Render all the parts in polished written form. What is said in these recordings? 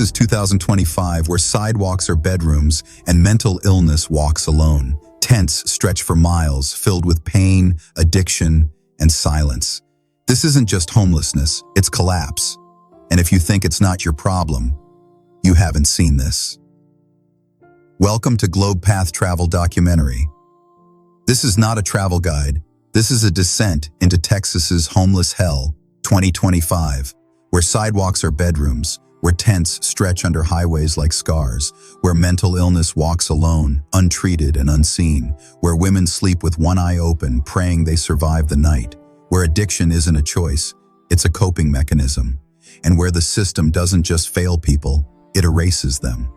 is 2025, where sidewalks are bedrooms and mental illness walks alone. Tents stretch for miles, filled with pain, addiction, and silence. This isn't just homelessness, it's collapse. And if you think it's not your problem, you haven't seen this. Welcome to Globe Path Travel Documentary. This is not a travel guide. This is a descent into Texas's homeless hell, 2025, where sidewalks are bedrooms, where tents stretch under highways like scars, where mental illness walks alone, untreated and unseen, where women sleep with one eye open, praying they survive the night, where addiction isn't a choice, it's a coping mechanism, and where the system doesn't just fail people, it erases them.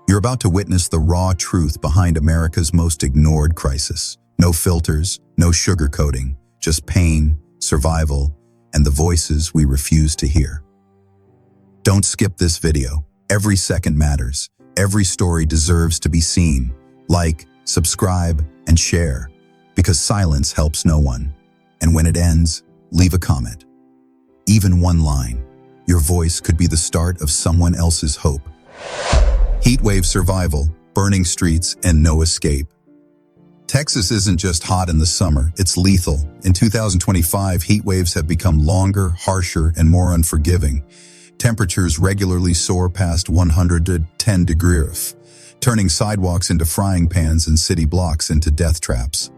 You're about to witness the raw truth behind America's most ignored crisis. No filters, no sugarcoating, just pain, survival, and the voices we refuse to hear. Don't skip this video. Every second matters. Every story deserves to be seen. Like, subscribe, and share, because silence helps no one. And when it ends, leave a comment. Even one line. Your voice could be the start of someone else's hope. Heatwave survival, burning streets, and no escape. Texas isn't just hot in the summer, it's lethal. In 2025, heat waves have become longer, harsher, and more unforgiving. Temperatures regularly soar past 110 degrees, turning sidewalks into frying pans and city blocks into death traps.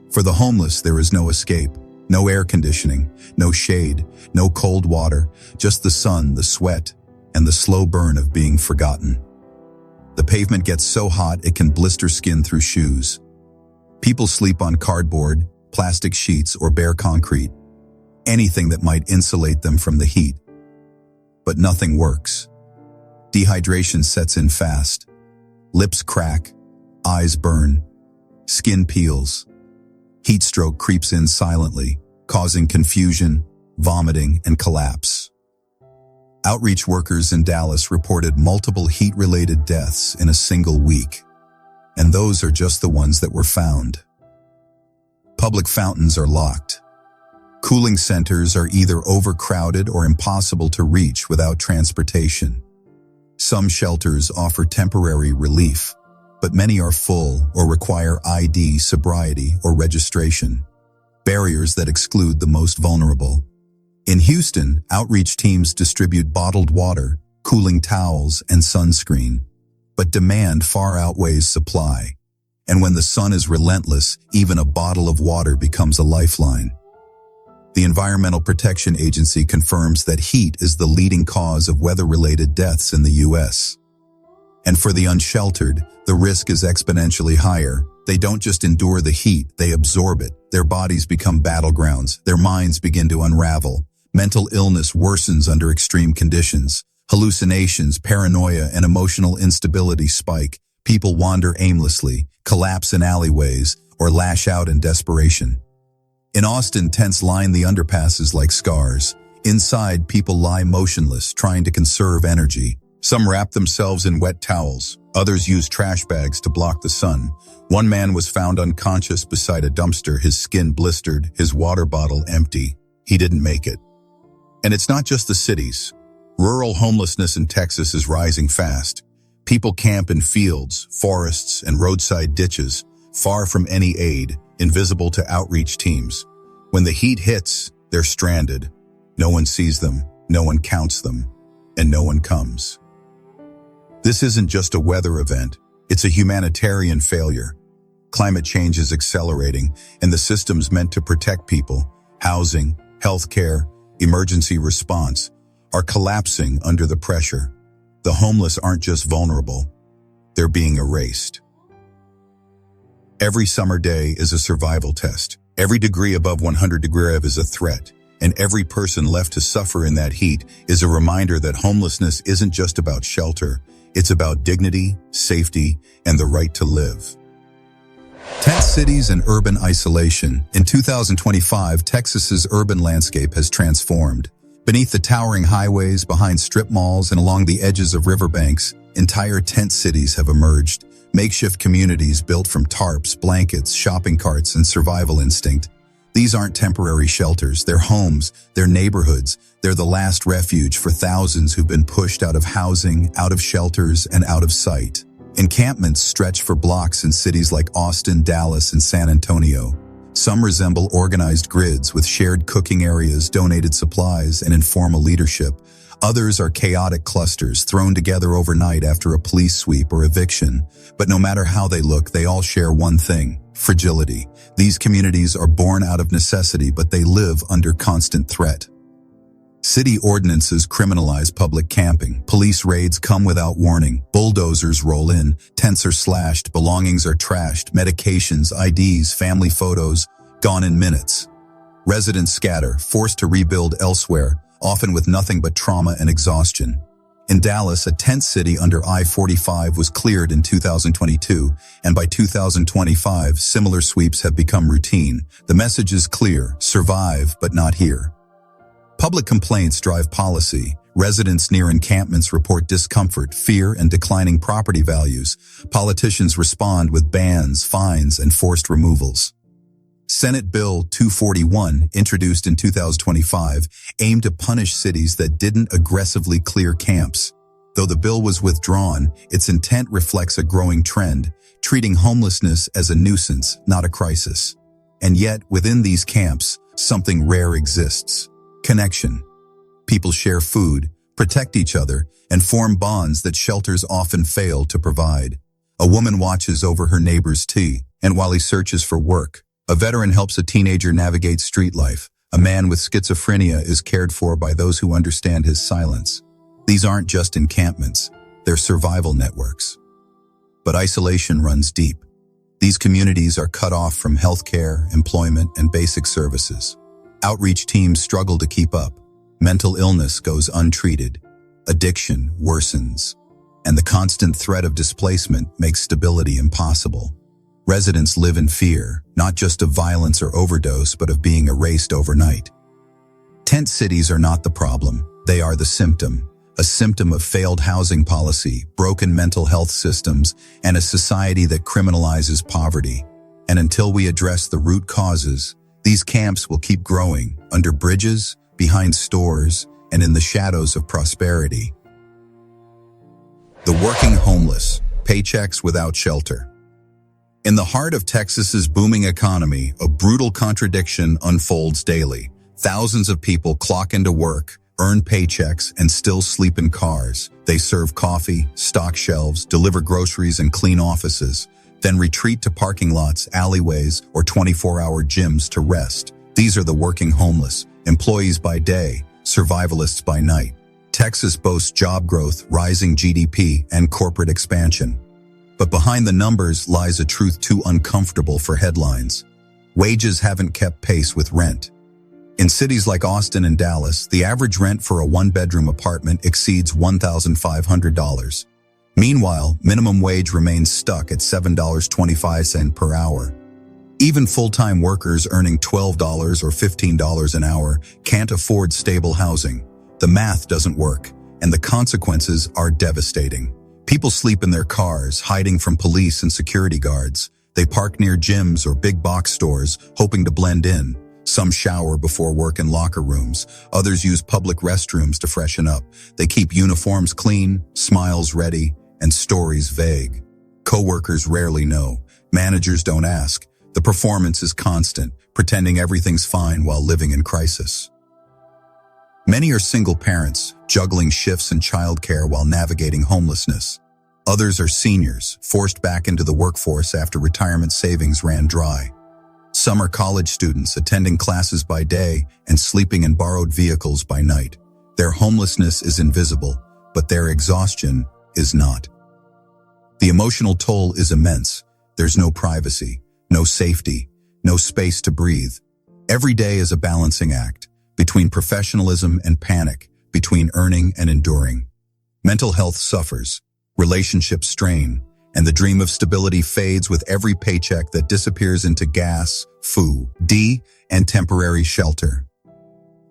For the homeless, there is no escape, no air conditioning, no shade, no cold water, just the sun, the sweat, and the slow burn of being forgotten. The pavement gets so hot it can blister skin through shoes. People sleep on cardboard, plastic sheets, or bare concrete, anything that might insulate them from the heat. But nothing works. Dehydration sets in fast. Lips crack, eyes burn, skin peels. Heat stroke creeps in silently, causing confusion, vomiting, and collapse. Outreach workers in Dallas reported multiple heat-related deaths in a single week, and those are just the ones that were found. Public fountains are locked. Cooling centers are either overcrowded or impossible to reach without transportation. Some shelters offer temporary relief, but many are full or require ID, sobriety, or registration, barriers that exclude the most vulnerable. In Houston, outreach teams distribute bottled water, cooling towels, and sunscreen, but demand far outweighs supply. And when the sun is relentless, even a bottle of water becomes a lifeline. The Environmental Protection Agency confirms that heat is the leading cause of weather-related deaths in the U.S. And for the unsheltered, the risk is exponentially higher. They don't just endure the heat, they absorb it. Their bodies become battlegrounds. Their minds begin to unravel. Mental illness worsens under extreme conditions. Hallucinations, paranoia, and emotional instability spike. People wander aimlessly, collapse in alleyways, or lash out in desperation. In Austin, tents line the underpasses like scars. Inside, people lie motionless, trying to conserve energy. Some wrap themselves in wet towels. Others use trash bags to block the sun. One man was found unconscious beside a dumpster, his skin blistered, his water bottle empty. He didn't make it. And it's not just the cities. Rural homelessness in Texas is rising fast. People camp in fields, forests, and roadside ditches, far from any aid, invisible to outreach teams. When the heat hits, they're stranded. No one sees them, no one counts them, and no one comes. This isn't just a weather event, it's a humanitarian failure. Climate change is accelerating, and the systems meant to protect people, housing, healthcare, emergency response, are collapsing under the pressure. The homeless aren't just vulnerable, they're being erased. Every summer day is a survival test. Every degree above 100 degrees is a threat, and every person left to suffer in that heat is a reminder that homelessness isn't just about shelter, it's about dignity, safety, and the right to live. Tent cities and urban isolation. In 2025, Texas's urban landscape has transformed. Beneath the towering highways, behind strip malls, and along the edges of riverbanks, entire tent cities have emerged. Makeshift communities built from tarps, blankets, shopping carts, and survival instinct. These aren't temporary shelters, they're homes, they're neighborhoods, they're the last refuge for thousands who've been pushed out of housing, out of shelters, and out of sight. Encampments stretch for blocks in cities like Austin, Dallas, and San Antonio. Some resemble organized grids with shared cooking areas, donated supplies, and informal leadership. Others are chaotic clusters thrown together overnight after a police sweep or eviction. But no matter how they look, they all share one thing: fragility. These communities are born out of necessity, but they live under constant threat. City ordinances criminalize public camping. Police raids come without warning. Bulldozers roll in. Tents are slashed. Belongings are trashed. Medications, IDs, family photos, gone in minutes. Residents scatter, forced to rebuild elsewhere, often with nothing but trauma and exhaustion. In Dallas, a tent city under I-45 was cleared in 2022, and by 2025, similar sweeps have become routine. The message is clear: survive, but not here. Public complaints drive policy. Residents near encampments report discomfort, fear, and declining property values. Politicians respond with bans, fines, and forced removals. Senate Bill 241, introduced in 2025, aimed to punish cities that didn't aggressively clear camps. Though the bill was withdrawn, its intent reflects a growing trend, treating homelessness as a nuisance, not a crisis. And yet, within these camps, something rare exists: connection. People share food, protect each other, and form bonds that shelters often fail to provide. A woman watches over her neighbor's tea, and while he searches for work, a veteran helps a teenager navigate street life. A man with schizophrenia is cared for by those who understand his silence. These aren't just encampments, they're survival networks. But isolation runs deep. These communities are cut off from healthcare, employment, and basic services. Outreach teams struggle to keep up. Mental illness goes untreated. Addiction worsens. And the constant threat of displacement makes stability impossible. Residents live in fear, not just of violence or overdose, but of being erased overnight. Tent cities are not the problem. They are the symptom. A symptom of failed housing policy, broken mental health systems, and a society that criminalizes poverty. And until we address the root causes, these camps will keep growing, under bridges, behind stores, and in the shadows of prosperity. The working homeless, paychecks without shelter. In the heart of Texas's booming economy, a brutal contradiction unfolds daily. Thousands of people clock into work, earn paychecks, and still sleep in cars. They serve coffee, stock shelves, deliver groceries, and clean offices, then retreat to parking lots, alleyways, or 24-hour gyms to rest. These are the working homeless, employees by day, survivalists by night. Texas boasts job growth, rising GDP, and corporate expansion. But behind the numbers lies a truth too uncomfortable for headlines. Wages haven't kept pace with rent. In cities like Austin and Dallas, the average rent for a one-bedroom apartment exceeds $1,500. Meanwhile, minimum wage remains stuck at $7.25 per hour. Even full-time workers earning $12 or $15 an hour can't afford stable housing. The math doesn't work, and the consequences are devastating. People sleep in their cars, hiding from police and security guards. They park near gyms or big box stores, hoping to blend in. Some shower before work in locker rooms. Others use public restrooms to freshen up. They keep uniforms clean, smiles ready, and stories vague. Coworkers rarely know. Managers don't ask. The performance is constant, pretending everything's fine while living in crisis. Many are single parents, juggling shifts in childcare while navigating homelessness. Others are seniors, forced back into the workforce after retirement savings ran dry. Some are college students, attending classes by day and sleeping in borrowed vehicles by night. Their homelessness is invisible, but their exhaustion is not. The emotional toll is immense. There's no privacy, no safety, no space to breathe. Every day is a balancing act, between professionalism and panic, between earning and enduring. Mental health suffers, relationships strain, and the dream of stability fades with every paycheck that disappears into gas, food, and temporary shelter.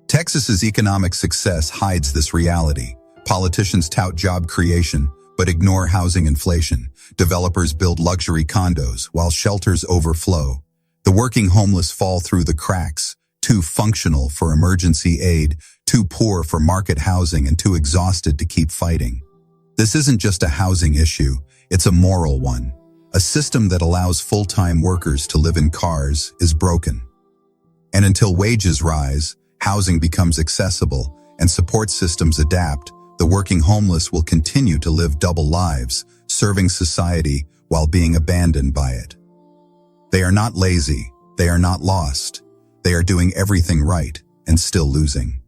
Texas's economic success hides this reality. Politicians tout job creation, but ignore housing inflation. Developers build luxury condos while shelters overflow. The working homeless fall through the cracks, too functional for emergency aid, too poor for market housing, and too exhausted to keep fighting. This isn't just a housing issue, it's a moral one. A system that allows full-time workers to live in cars is broken. And until wages rise, housing becomes accessible, and support systems adapt, the working homeless will continue to live double lives, serving society while being abandoned by it. They are not lazy, they are not lost. They are doing everything right and still losing.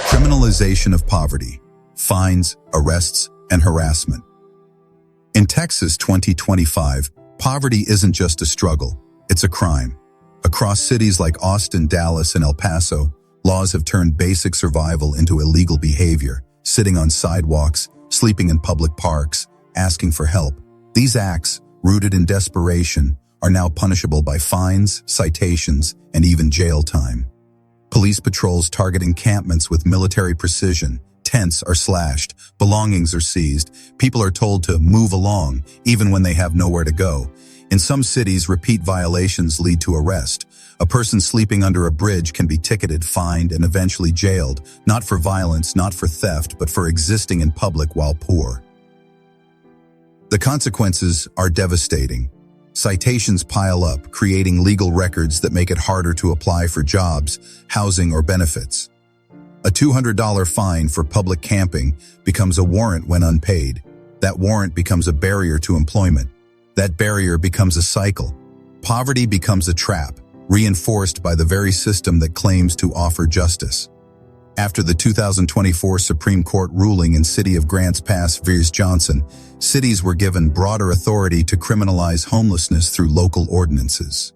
Criminalization of poverty, fines, arrests, and harassment. In Texas 2025, poverty isn't just a struggle, it's a crime. Across cities like Austin, Dallas, and El Paso, laws have turned basic survival into illegal behavior, sitting on sidewalks, sleeping in public parks, asking for help. These acts, rooted in desperation, are now punishable by fines, citations, and even jail time. Police patrols target encampments with military precision. Tents are slashed, belongings are seized, people are told to move along, even when they have nowhere to go. In some cities, repeat violations lead to arrest. A person sleeping under a bridge can be ticketed, fined, and eventually jailed, not for violence, not for theft, but for existing in public while poor. The consequences are devastating. Citations pile up, creating legal records that make it harder to apply for jobs, housing, or benefits. A $200 fine for public camping becomes a warrant when unpaid. That warrant becomes a barrier to employment. That barrier becomes a cycle. Poverty becomes a trap, reinforced by the very system that claims to offer justice. After the 2024 Supreme Court ruling in City of Grants Pass vs. Johnson, cities were given broader authority to criminalize homelessness through local ordinances.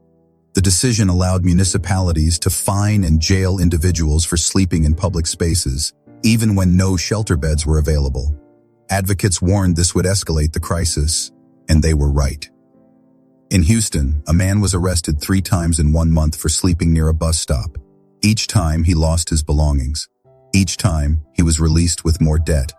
The decision allowed municipalities to fine and jail individuals for sleeping in public spaces, even when no shelter beds were available. Advocates warned this would escalate the crisis, and they were right. In Houston, a man was arrested 3 times in 1 month for sleeping near a bus stop. Each time he lost his belongings. Each time he was released with more debt.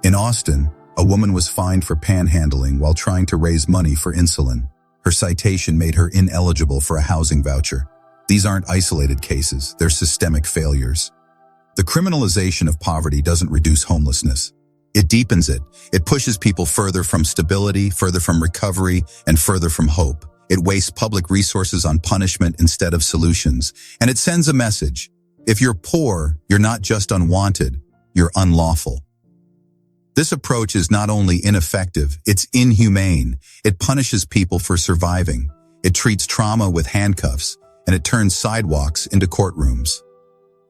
In Austin, a woman was fined for panhandling while trying to raise money for insulin. Her citation made her ineligible for a housing voucher. These aren't isolated cases, they're systemic failures. The criminalization of poverty doesn't reduce homelessness. It deepens it. It pushes people further from stability, further from recovery, and further from hope. It wastes public resources on punishment instead of solutions. And it sends a message. If you're poor, you're not just unwanted, you're unlawful. This approach is not only ineffective, it's inhumane. It punishes people for surviving. It treats trauma with handcuffs, and it turns sidewalks into courtrooms.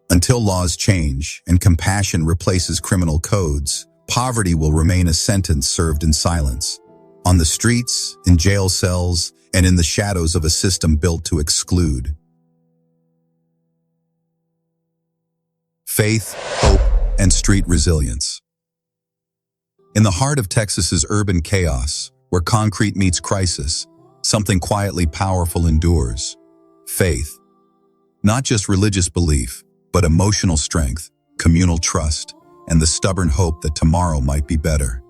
Until laws change and compassion replaces criminal codes, poverty will remain a sentence served in silence. On the streets, in jail cells, and in the shadows of a system built to exclude. Faith, hope, and street resilience. In the heart of Texas's urban chaos, where concrete meets crisis, something quietly powerful endures. Faith. Not just religious belief, but emotional strength, communal trust, and the stubborn hope that tomorrow might be better.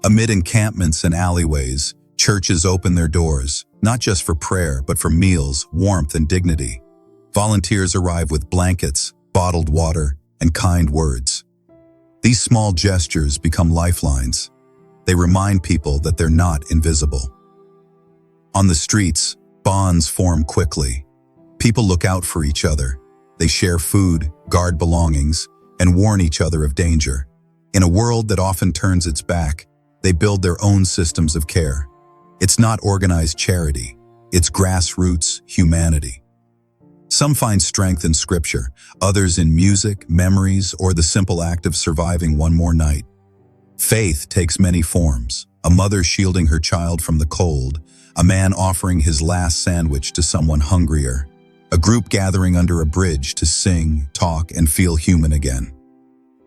Amid encampments and alleyways, churches open their doors, not just for prayer, but for meals, warmth, and dignity. Volunteers arrive with blankets, bottled water, and kind words. These small gestures become lifelines. They remind people that they're not invisible. On the streets, bonds form quickly. People look out for each other. They share food, guard belongings, and warn each other of danger. In a world that often turns its back, they build their own systems of care. It's not organized charity. It's grassroots humanity. Some find strength in scripture, others in music, memories, or the simple act of surviving one more night. Faith takes many forms: a mother shielding her child from the cold, a man offering his last sandwich to someone hungrier, a group gathering under a bridge to sing, talk, and feel human again.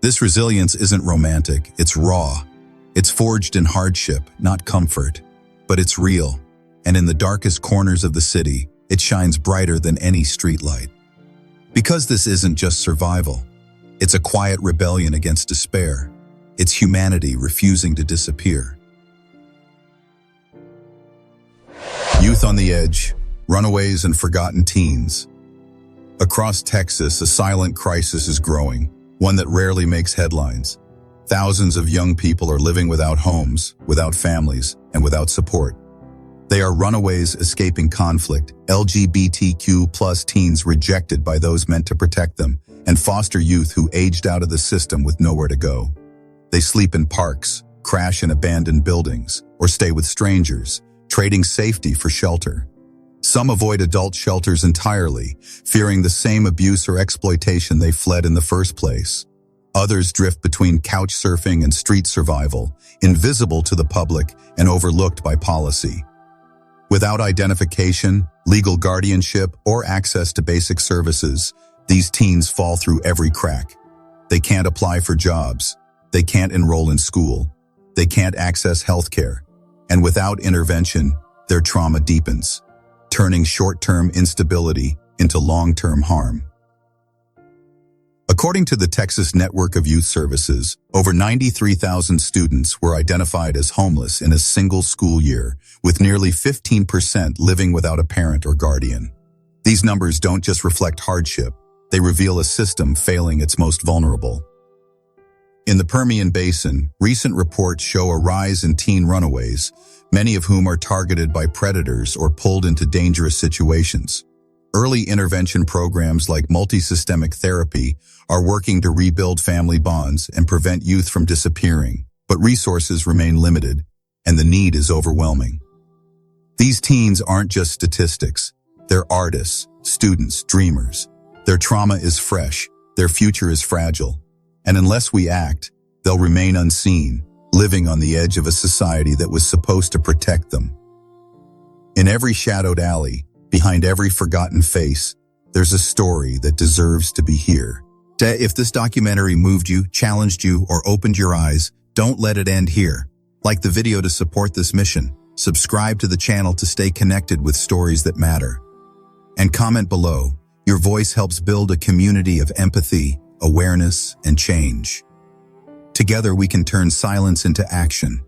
This resilience isn't romantic, it's raw. It's forged in hardship, not comfort, but it's real. And in the darkest corners of the city, it shines brighter than any streetlight. Because this isn't just survival, it's a quiet rebellion against despair. It's humanity refusing to disappear. Youth on the edge, runaways and forgotten teens. Across Texas, a silent crisis is growing, one that rarely makes headlines. Thousands of young people are living without homes, without families, and without support. They are runaways escaping conflict, LGBTQ+ teens rejected by those meant to protect them, and foster youth who aged out of the system with nowhere to go. They sleep in parks, crash in abandoned buildings, or stay with strangers, trading safety for shelter. Some avoid adult shelters entirely, fearing the same abuse or exploitation they fled in the first place. Others drift between couch surfing and street survival, invisible to the public and overlooked by policy. Without identification, legal guardianship, or access to basic services, these teens fall through every crack. They can't apply for jobs. They can't enroll in school. They can't access healthcare. And without intervention, their trauma deepens, turning short-term instability into long-term harm. According to the Texas Network of Youth Services, over 93,000 students were identified as homeless in a single school year, with nearly 15% living without a parent or guardian. These numbers don't just reflect hardship, they reveal a system failing its most vulnerable. In the Permian Basin, recent reports show a rise in teen runaways, many of whom are targeted by predators or pulled into dangerous situations. Early intervention programs like multisystemic therapy are working to rebuild family bonds and prevent youth from disappearing, but resources remain limited, and the need is overwhelming. These teens aren't just statistics. They're artists, students, dreamers. Their trauma is fresh, their future is fragile, and unless we act, they'll remain unseen, living on the edge of a society that was supposed to protect them. In every shadowed alley, behind every forgotten face, there's a story that deserves to be here. If this documentary moved you, challenged you, or opened your eyes, don't let it end here. Like the video to support this mission, subscribe to the channel to stay connected with stories that matter. And comment below. Your voice helps build a community of empathy, awareness, and change. Together we can turn silence into action,